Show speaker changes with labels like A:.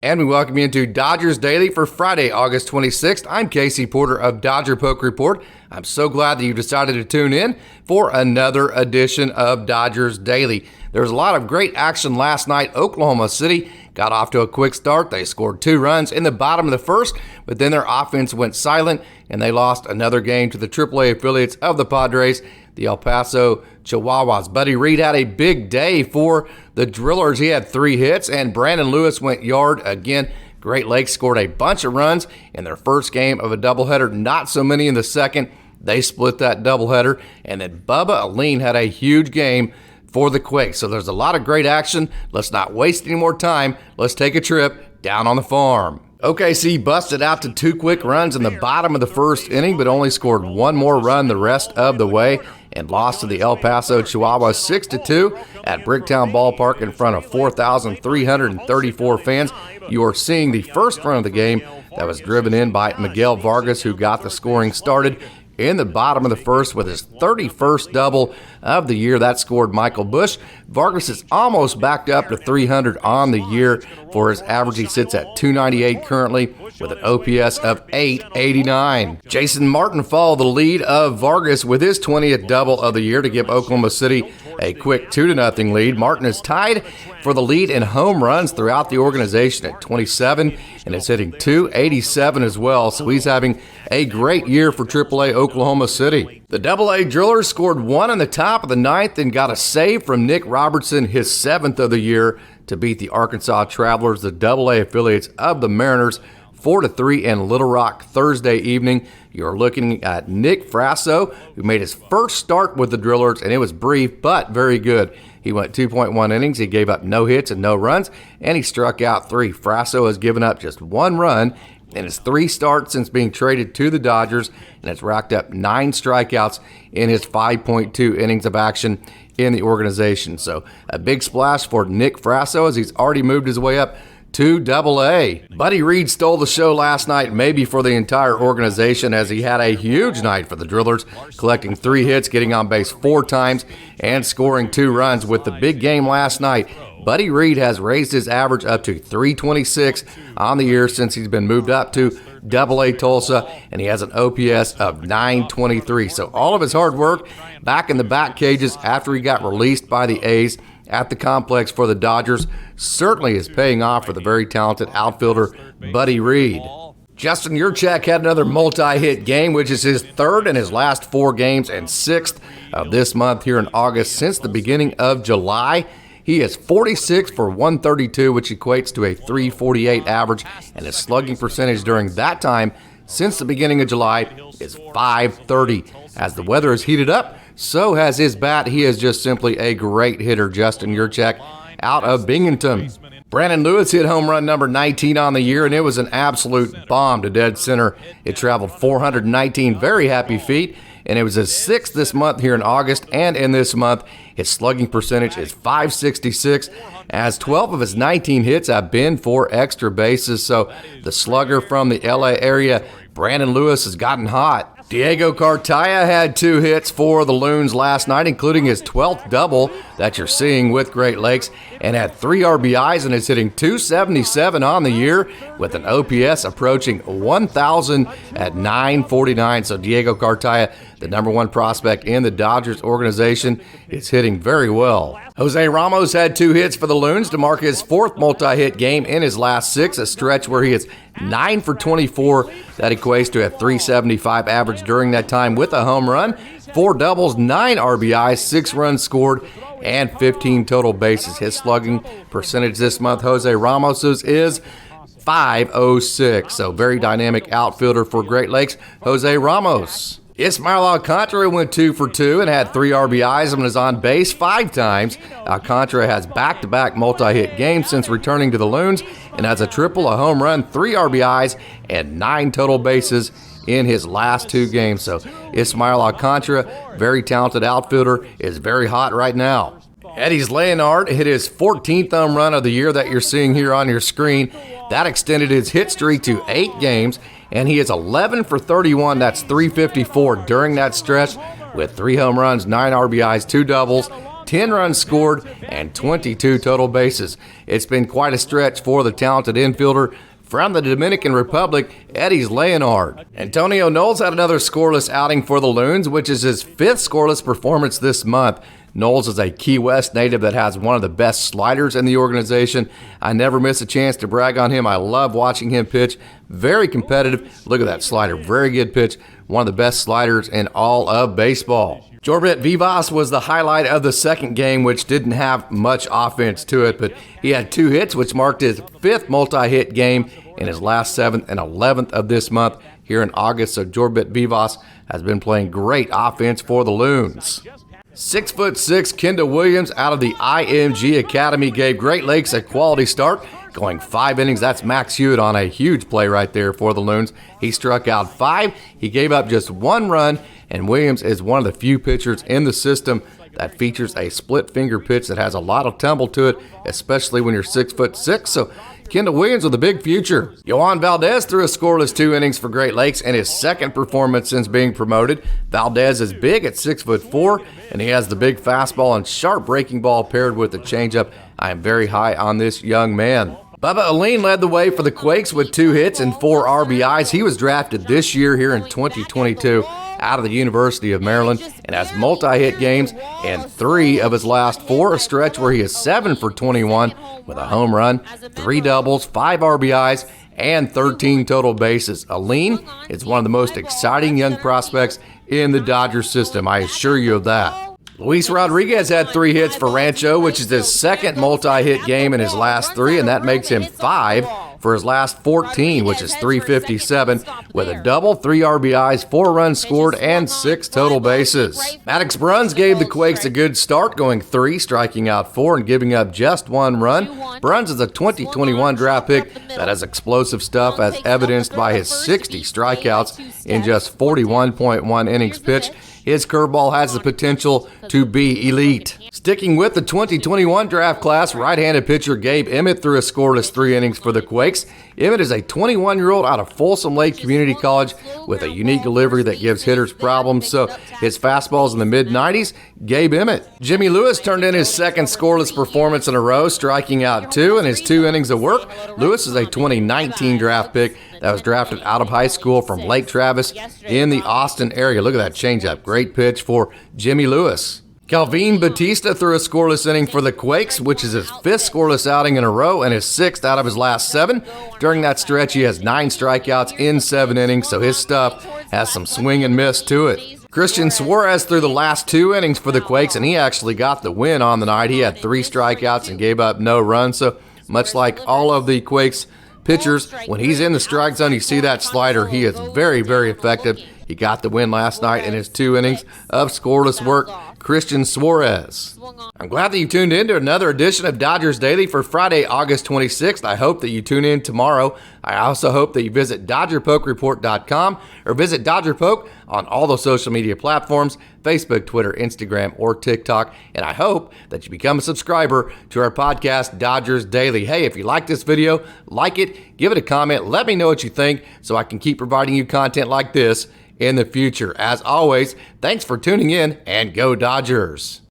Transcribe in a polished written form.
A: And we welcome you into Dodgers Daily for Friday, August 26th. I'm Casey Porter of Dodger Poke Report. I'm so glad that you decided to tune in for another edition of Dodgers Daily. There was a lot of great action last night. Oklahoma City got off to a quick start. They scored 2 runs in the bottom of the first, but then their offense went silent, and they lost another game to the AAA affiliates of the Padres, the El Paso Chihuahuas. Buddy Reed had a big day for the Drillers. He had 3 hits, and Brandon Lewis went yard again. Great Lakes scored a bunch of runs in their first game of a doubleheader, not so many in the second. They split that doubleheader, and then Bubba Alain had a huge game for the Quakes. So there's a lot of great action. Let's not waste any more time. Let's take a trip down on the farm. OKC busted out to 2 quick runs in the bottom of the first inning, but only scored 1 more run the rest of the way and lost to the El Paso Chihuahuas 6-2 at Bricktown Ballpark in front of 4,334 fans. You are seeing the first run of the game that was driven in by Miguel Vargas, who got the scoring started in the bottom of the first with his 31st double of the year. That scored Michael Busch. Vargas is almost backed up to 300 on the year. For his average, he sits at 298 currently with an OPS of 889. Jason Martin followed the lead of Vargas with his 20th double of the year to give Oklahoma City a quick 2-0 lead. Martin is tied for the lead in home runs throughout the organization at 27 and is hitting .287 as well, so he's having a great year for AAA Oklahoma City. The AA Drillers scored 1 in the top of the 9th and got a save from Nick Robertson, his 7th of the year, to beat the Arkansas Travelers, the AA affiliates of the Mariners, 4-3 in Little Rock Thursday evening. You're looking at Nick Frasso, who made his first start with the Drillers, and it was brief but very good. He went 2.1 innings, he gave up no hits and no runs, and he struck out 3. Frasso has given up just 1 run in his 3 starts since being traded to the Dodgers, and has racked up 9 strikeouts in his 5.2 innings of action in the organization. So a big splash for Nick Frasso as he's already moved his way up to AA. Buddy Reed stole the show last night, maybe for the entire organization, as he had a huge night for the Drillers, collecting 3 hits, getting on base 4 times, and scoring 2 runs. With the big game last night, Buddy Reed has raised his average up to .326 on the year since he's been moved up to AA Tulsa, and he has an OPS of .923. So all of his hard work back in the back cages after he got released by the A's at the complex for the Dodgers certainly is paying off for the very talented outfielder Buddy Reed. Justin Yurchak had another multi-hit game, which is his 3rd in his last 4 games and 6th of this month here in August since the beginning of July. He is 46 for 132, which equates to a .348 average, and his slugging percentage during that time since the beginning of July is .530. As the weather has heated up, so has his bat. He is just simply a great hitter, Justin Yurchak, out of Binghamton. Brandon Lewis hit home run number 19 on the year, and it was an absolute bomb to dead center. It traveled 419 very happy feet, and it was his 6th this month here in August, and in this month, his slugging percentage is .566, as 12 of his 19 hits have been for extra bases. So the slugger from the LA area, Brandon Lewis, has gotten hot. Diego Cartila had 2 hits for the Loons last night, including his 12th double that you're seeing with Great Lakes, and had 3 RBIs and is hitting .277 on the year with an OPS approaching 1,000 at .949. So Diego Cartila, the number 1 prospect in the Dodgers organization, is hitting very well. Jose Ramos had 2 hits for the Loons to mark his 4th multi-hit game in his last 6, a stretch where he is 9 for 24. That equates to a .375 average during that time with a home run, 4 doubles, 9 RBIs, 6 runs scored, and 15 total bases. His slugging percentage this month, Jose Ramos's, is .506. So very dynamic outfielder for Great Lakes, Jose Ramos. Ismael Alcantara went 2 for 2 and had 3 RBIs and was on base 5 times. Alcantara has back-to-back multi-hit games since returning to the Loons and has a triple, a home run, 3 RBIs, and 9 total bases in his last 2 games. So Ismael Alcantara, very talented outfielder, is very hot right now. Eddie's Leonard hit his 14th home run of the year that you're seeing here on your screen. That extended his hit streak to 8 games, and he is 11 for 31. That's .354 during that stretch with 3 home runs, 9 RBIs, 2 doubles, 10 runs scored, and 22 total bases. It's been quite a stretch for the talented infielder from the Dominican Republic, Eddie's Leonard. Antonio Knowles had another scoreless outing for the Loons, which is his 5th scoreless performance this month. Knowles is a Key West native that has one of the best sliders in the organization. I never miss a chance to brag on him. I love watching him pitch. Very competitive. Look at that slider. Very good pitch. One of the best sliders in all of baseball. Jorbit Vivas was the highlight of the second game, which didn't have much offense to it, but he had 2 hits, which marked his 5th multi-hit game in his last 7th and 11th of this month here in August. So Jorbit Vivas has been playing great offense for the Loons. 6'6" Kendall Williams out of the IMG Academy gave Great Lakes a quality start, going 5 innings. That's Max Hewitt on a huge play right there for the Loons. He struck out 5. He gave up just 1 run, and Williams is one of the few pitchers in the system that features a split finger pitch that has a lot of tumble to it, especially when you're 6'6". So Kendall Williams with a big future. Joan Valdez threw a scoreless 2 innings for Great Lakes in his 2nd performance since being promoted. Valdez is big at 6'4", and he has the big fastball and sharp breaking ball paired with the changeup. I am very high on this young man. Bubba Alain led the way for the Quakes with 2 hits and 4 RBIs. He was drafted this year here in 2022 out of the University of Maryland and has multi-hit games in 3 of his last 4, a stretch where he is 7 for 21 with a home run, 3 doubles, 5 RBIs, and 13 total bases. Alleyne is one of the most exciting young prospects in the Dodgers system, I assure you of that. Luis Rodriguez had 3 hits for Rancho, which is his 2nd multi-hit game in his last 3, and that makes him 5 for his last 14, which is 357, with a double, 3 RBIs, 4 runs scored, and 6 total bases. Maddox Bruns gave the Quakes a good start, going 3, striking out 4, and giving up just 1 run. Bruns is a 2021 draft pick that has explosive stuff, as evidenced by his 60 strikeouts in just 41.1 innings pitched. His curveball has the potential to be elite. Sticking with the 2021 draft class, right-handed pitcher Gabe Emmett threw a scoreless 3 innings for the Quakes. Emmett is a 21-year-old out of Folsom Lake Community College with a unique delivery that gives hitters problems, so his fastball's in the mid-90s. Gabe Emmett. Jimmy Lewis turned in his 2nd scoreless performance in a row, striking out 2 in his 2 innings of work. Lewis is a 2019 draft pick that was drafted out of high school from Lake Travis in the Austin area. Look at that changeup. Great pitch for Jimmy Lewis. Calvin Batista threw a scoreless inning for the Quakes, which is his 5th scoreless outing in a row and his 6th out of his last 7. During that stretch, he has 9 strikeouts in 7 innings, so his stuff has some swing and miss to it. Christian Suarez threw the last 2 innings for the Quakes, and he actually got the win on the night. He had 3 strikeouts and gave up no runs, so much like all of the Quakes pitchers, when he's in the strike zone, you see that slider. He is very, very effective. He got the win last night in his 2 innings of scoreless work. Christian Suarez. I'm glad that you tuned in to another edition of Dodgers Daily for Friday, August 26th. I hope that you tune in tomorrow. I also hope that you visit DodgerPokeReport.com or visit Dodger Poke on all the social media platforms, Facebook, Twitter, Instagram, or TikTok. And I hope that you become a subscriber to our podcast, Dodgers Daily. Hey, if you like this video, like it, give it a comment, let me know what you think so I can keep providing you content like this in the future. As always, thanks for tuning in, and go Dodgers.